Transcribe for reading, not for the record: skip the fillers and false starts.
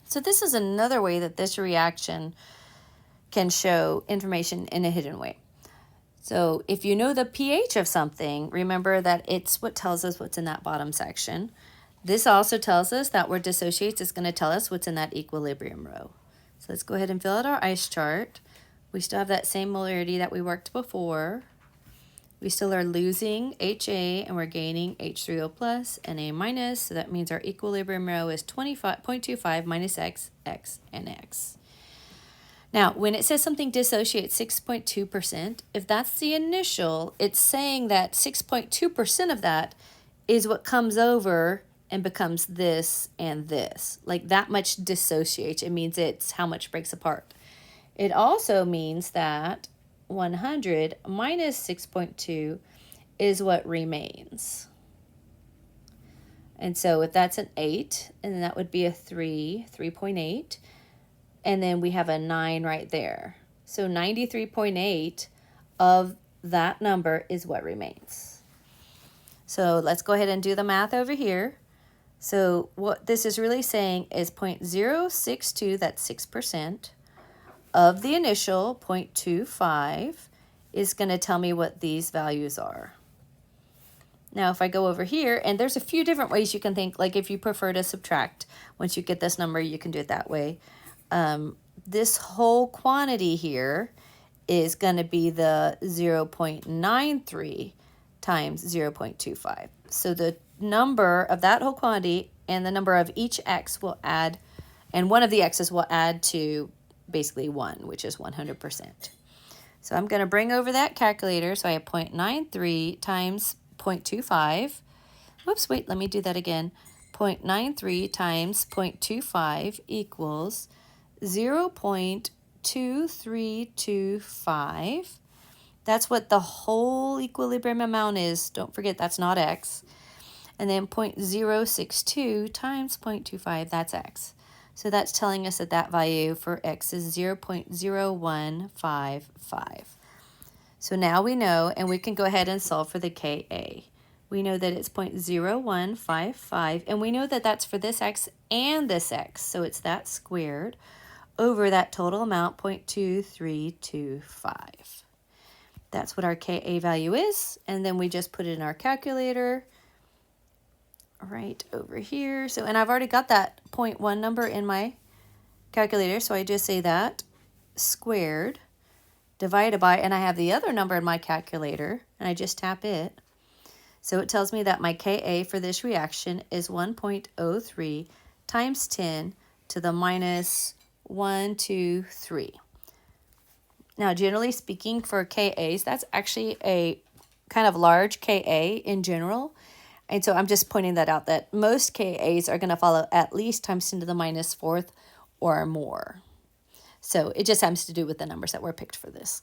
So this is another way that this reaction can show information in a hidden way. So if you know the pH of something, remember that it's what tells us what's in that bottom section. This also tells us that where dissociates is going to tell us what's in that equilibrium row. So let's go ahead and fill out our ice chart. We still have that same molarity that we worked before. We still are losing HA and we're gaining H3O plus and A minus. So that means our equilibrium row is 0.25 minus X, X, and X. Now, when it says something dissociates 6.2%, if that's the initial, it's saying that 6.2% of that is what comes over and becomes this and this. Like that much dissociates. It means it's how much breaks apart. It also means that 100 minus 6.2 is what remains. And so if that's an 8, and then that would be a 3.8. And then we have a 9 right there. So 93.8 of that number is what remains. So let's go ahead and do the math over here. So what this is really saying is 0.062, that's 6%, of the initial 0.25 is going to tell me what these values are. Now if I go over here, and there's a few different ways you can think, like if you prefer to subtract, once you get this number, you can do it that way. This whole quantity here is going to be the 0.93 times 0.25. So the number of that whole quantity and the number of each x will add, and one of the x's will add to basically 1, which is 100%. So I'm going to bring over that calculator. So I have 0.93 times 0.25. Whoops, wait, let me do that again. 0.93 times 0.25 equals 0.2325. That's what the whole equilibrium amount is. Don't forget that's not x. And then 0.062 times 0.25, that's x. So that's telling us that that value for x is 0.0155. So now we know, and we can go ahead and solve for the Ka. We know that it's 0.0155, and we know that that's for this x and this x, so it's that squared over that total amount, 0.2325. That's what our Ka value is, and then we just put it in our calculator right over here. So, and I've already got that 0.1 number in my calculator, so I just say that squared divided by, and I have the other number in my calculator, and I just tap it. So it tells me that my Ka for this reaction is 1.03 times 10 to the minus 123. Now, generally speaking, for Kas, that's actually a kind of large Ka in general. And so I'm just pointing that out, that most Kas are going to follow at least times 10 to the minus 4th or more. So it just happens to do with the numbers that were picked for this.